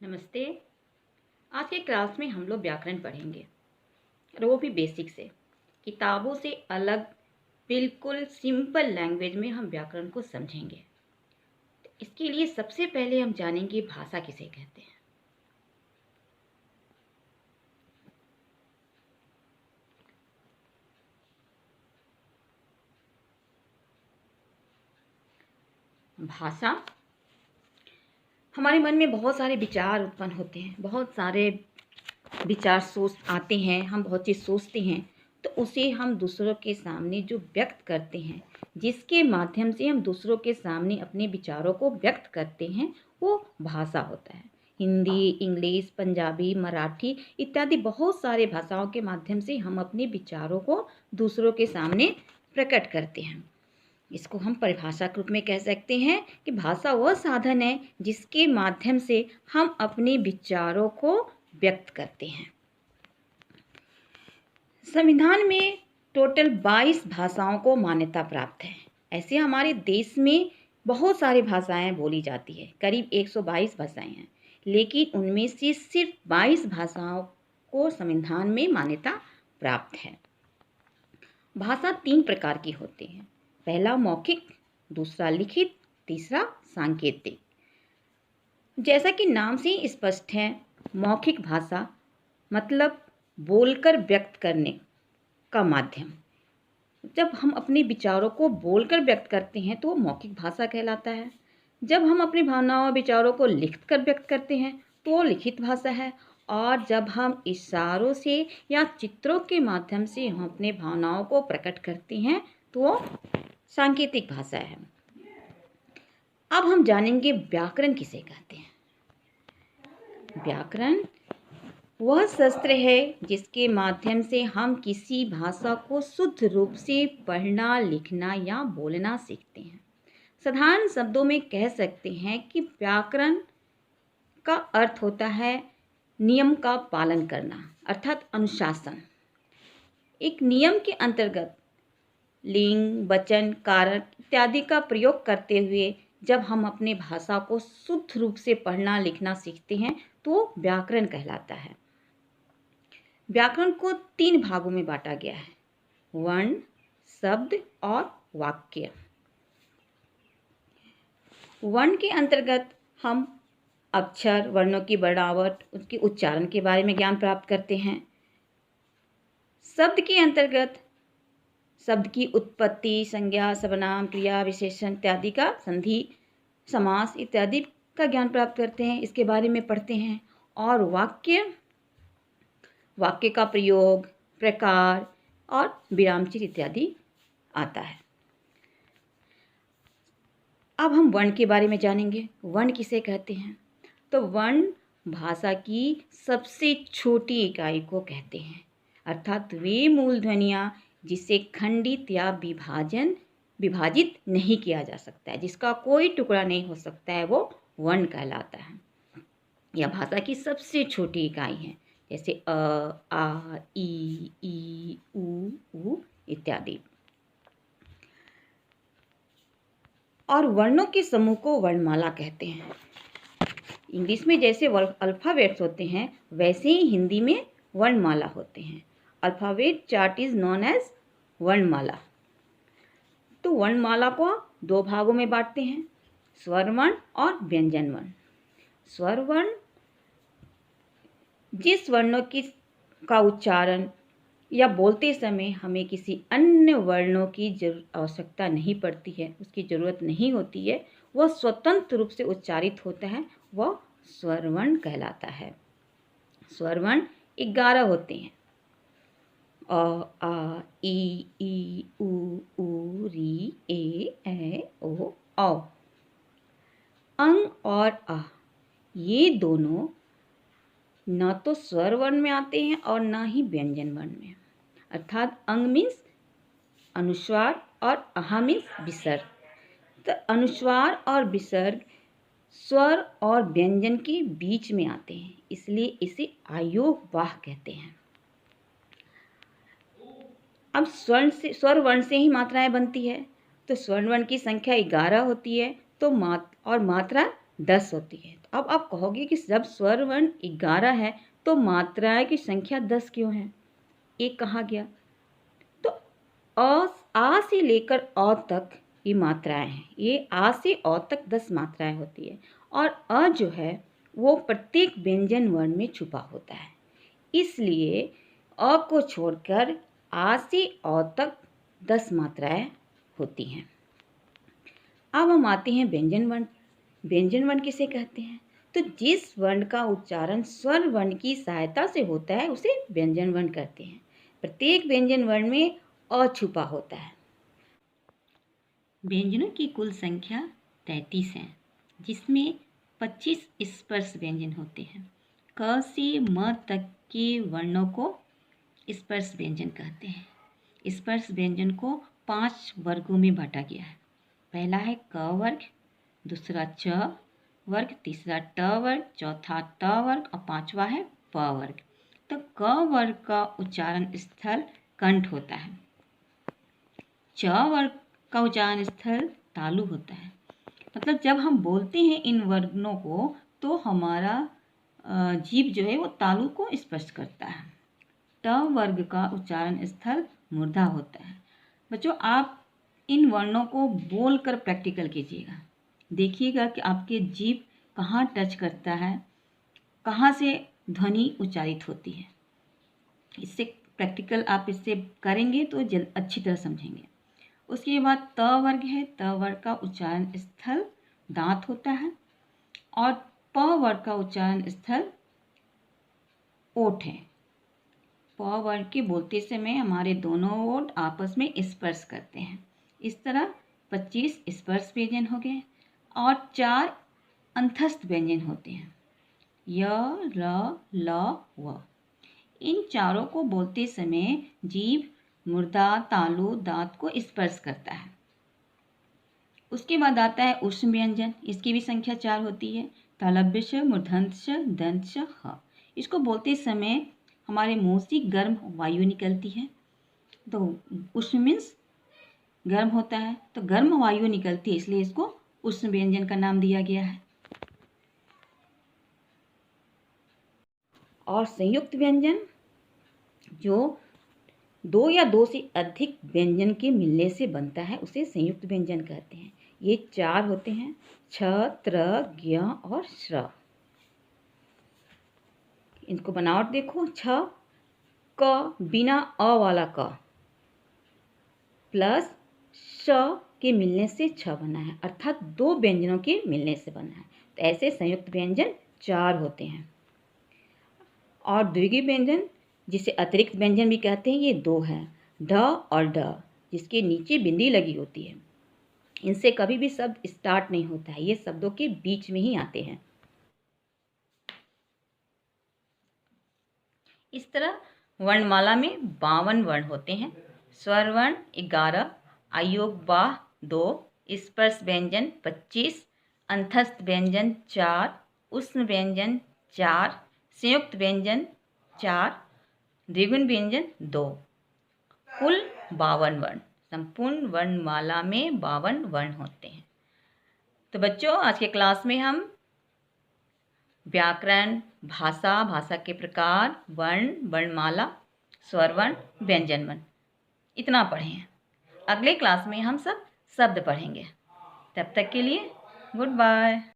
नमस्ते। आज के क्लास में हम लोग व्याकरण पढ़ेंगे और वो भी बेसिक से, किताबों से अलग, बिल्कुल सिंपल लैंग्वेज में हम व्याकरण को समझेंगे। तो इसके लिए सबसे पहले हम जानेंगे भाषा किसे कहते हैं। भाषा, हमारे मन में बहुत सारे विचार उत्पन्न होते हैं, बहुत सारे विचार सोच आते हैं, हम बहुत चीज़ सोचते हैं, तो उसे हम दूसरों के सामने जो व्यक्त करते हैं, जिसके माध्यम से हम दूसरों के सामने अपने विचारों को व्यक्त करते हैं, वो भाषा होता है। हिंदी, इंग्लिश, पंजाबी, मराठी इत्यादि बहुत सारे भाषाओं के माध्यम से हम अपने विचारों को दूसरों के सामने प्रकट करते हैं। इसको हम परिभाषा के रूप में कह सकते हैं कि भाषा वह साधन है जिसके माध्यम से हम अपने विचारों को व्यक्त करते हैं। संविधान में टोटल 22 भाषाओं को मान्यता प्राप्त है। ऐसे हमारे देश में बहुत सारी भाषाएं बोली जाती है, करीब 122 भाषाएं हैं, लेकिन उनमें से सिर्फ 22 भाषाओं को संविधान में मान्यता प्राप्त है। भाषा 3 प्रकार की होती है। पहला मौखिक, दूसरा लिखित, तीसरा सांकेतिक। जैसा कि नाम से ही स्पष्ट है, मौखिक भाषा मतलब बोलकर व्यक्त करने का माध्यम। जब हम अपने विचारों को बोलकर व्यक्त करते हैं तो वो मौखिक भाषा कहलाता है। जब हम अपनी भावनाओं और विचारों को लिखकर व्यक्त करते हैं तो वो लिखित भाषा है। और जब हम इशारों से या चित्रों के माध्यम से हम अपने भावनाओं को प्रकट करते हैं तो वो सांकेतिक भाषा है। अब हम जानेंगे व्याकरण किसे कहते हैं। व्याकरण वह शस्त्र है जिसके माध्यम से हम किसी भाषा को शुद्ध रूप से पढ़ना, लिखना या बोलना सीखते हैं। साधारण शब्दों में कह सकते हैं कि व्याकरण का अर्थ होता है नियम का पालन करना, अर्थात अनुशासन। एक नियम के अंतर्गत लिंग, वचन, कारक इत्यादि का प्रयोग करते हुए जब हम अपने भाषा को शुद्ध रूप से पढ़ना, लिखना सीखते हैं तो व्याकरण कहलाता है। व्याकरण को 3 भागों में बांटा गया है: वर्ण, शब्द और वाक्य। वर्ण के अंतर्गत हम अक्षर, वर्णों की बनावट, उसके उच्चारण के बारे में ज्ञान प्राप्त करते हैं। शब्द के अंतर्गत शब्द की उत्पत्ति, संज्ञा, सर्वनाम, क्रिया, विशेषण इत्यादि का संधि, समास इत्यादि का ज्ञान प्राप्त करते हैं, इसके बारे में पढ़ते हैं। और वाक्य का प्रयोग, प्रकार और विराम चिह्न इत्यादि आता है। अब हम वर्ण के बारे में जानेंगे। वर्ण किसे कहते हैं? तो वर्ण भाषा की सबसे छोटी इकाई को कहते हैं, अर्थात वे मूल ध्वनियाँ जिसे खंडित या विभाजित नहीं किया जा सकता है, जिसका कोई टुकड़ा नहीं हो सकता है, वो वर्ण कहलाता है। यह भाषा की सबसे छोटी इकाई है, जैसे अ, आ, ई, ऊ इत्यादि। और वर्णों के समूह को वर्णमाला कहते हैं। इंग्लिश में जैसे अल्फ़ाबेट्स होते हैं, वैसे ही हिंदी में वर्णमाला होते हैं। Alphabet chart is known as वर्णमाला। तो वर्णमाला को 2 भागों में बांटते हैं: स्वर वर्ण और व्यंजन वर्ण। स्वर वर्ण जिस वर्णों का उच्चारण या बोलते समय हमें किसी अन्य वर्णों की आवश्यकता नहीं पड़ती है, उसकी ज़रूरत नहीं होती है, वह स्वतंत्र रूप से उच्चारित होता है, वह स्वर वर्ण कहलाता है। स्वर वर्ण 11 होते हैं: अ, आ, ई, ऊ, री, ए, ओ, औ। अंग और आ ये दोनों न तो स्वर वर्ण में आते हैं और न ही व्यंजन वर्ण में। अर्थात अंग मीन्स अनुस्वार और आहा मीन्स विसर्ग। तो अनुस्वार और विसर्ग स्वर और व्यंजन के बीच में आते हैं, इसलिए इसे अयोगवाह कहते हैं। अब स्वर वर्ण से ही मात्राएं बनती है, तो स्वर्ण वर्ण की संख्या 11 होती है, तो मात्रा 10 होती है। तो अब आप कहोगे कि जब स्वर वर्ण 11 है तो मात्राएं की संख्या 10 क्यों है? एक कहा गया। तो आ से लेकर अ तक ये मात्राएं हैं। ये आ से अ तक 10 मात्राएं होती है और अ जो है वो प्रत्येक व्यंजन वर्ण में छुपा होता है। इसलिए अ को छोड़कर आ से अ तक 10 मात्राएं होती हैं। अब हम आते हैं व्यंजन वर्ण। व्यंजन वर्ण किसे कहते हैं? तो जिस वर्ण का उच्चारण स्वर वर्ण की सहायता से होता है उसे व्यंजन वर्ण कहते हैं। प्रत्येक व्यंजन वर्ण में अ छुपा होता है। व्यंजनों की कुल संख्या 33 है, जिसमें 25 स्पर्श व्यंजन होते हैं। क से म तक के वर्णों को स्पर्श व्यंजन कहते हैं। स्पर्श व्यंजन को 5 वर्गों में बांटा गया है। पहला है क वर्ग, दूसरा च वर्ग, तीसरा ट वर्ग, चौथा त वर्ग और पांचवा है प वर्ग। तो क वर्ग का उच्चारण स्थल कंठ होता है। च वर्ग का उच्चारण स्थल तालु होता है। मतलब जब हम बोलते हैं इन वर्णों को तो हमारा जीभ जो है वो तालु को स्पर्श करता है। ट वर्ग का उच्चारण स्थल मूर्धा होता है। बच्चों, आप इन वर्णों को बोलकर प्रैक्टिकल कीजिएगा। देखिएगा कि आपके जीभ कहाँ टच करता है, कहाँ से ध्वनि उच्चारित होती है। इससे प्रैक्टिकल आप इससे करेंगे तो अच्छी तरह समझेंगे। उसके बाद त वर्ग है। त वर्ग का उच्चारण स्थल दांत होता है और प वर्ग का उच्चारण स्थल ओठ है। प वर्ग के बोलते समय हमारे दोनों ओठ आपस में स्पर्श करते हैं। इस तरह 25 स्पर्श व्यंजन हो गए और 4 अंतस्थ व्यंजन होते हैं। य, र, ल, व। इन चारों को बोलते समय जीभ मूर्धा, तालु, दांत को स्पर्श करता है। उसके बाद आता है उष्ण व्यंजन। इसकी भी संख्या 4 होती है। तालव्य श, मूर्धन्य श, दंत श, ह। इसको बोलते समय हमारे मुंह से गर्म वायु निकलती है। तो उष्ण मीन्स गर्म होता है, तो गर्म वायु निकलती है, इसलिए इसको उष्ण व्यंजन का नाम दिया गया है। और संयुक्त व्यंजन जो 2 या 2 से अधिक व्यंजन के मिलने से बनता है उसे संयुक्त व्यंजन कहते हैं। ये 4 होते हैं, छ, त्र, ज्ञ और श्र। इनको बनावट देखो। छ क बिना अ वाला क प्लस श के मिलने से छ बना है, अर्थात 2 व्यंजनों के मिलने से बना है। तो ऐसे संयुक्त व्यंजन 4 होते हैं। और द्विगीय व्यंजन जिसे अतिरिक्त व्यंजन भी कहते हैं, ये 2 हैं, ढ और ढ, जिसके नीचे बिंदी लगी होती है। इनसे कभी भी शब्द स्टार्ट नहीं होता है, ये शब्दों के बीच में ही आते हैं। इस तरह वर्णमाला में 52 वर्ण होते हैं। स्वर वर्ण 11, अयोग बाह 2, स्पर्श व्यंजन 25, अंतस्थ व्यंजन 4, उष्ण व्यंजन 4, संयुक्त व्यंजन 4, द्विगुण व्यंजन 2, कुल 52 वर्ण। संपूर्ण वर्णमाला में 52 वर्ण होते हैं। तो बच्चों, आज के क्लास में हम व्याकरण, भाषा, भाषा के प्रकार, वर्ण, वर्णमाला, स्वर वर्ण, व्यंजन वर्ण इतना पढ़े हैं। अगले क्लास में हम सब शब्द पढ़ेंगे। तब तक के लिए गुड बाय।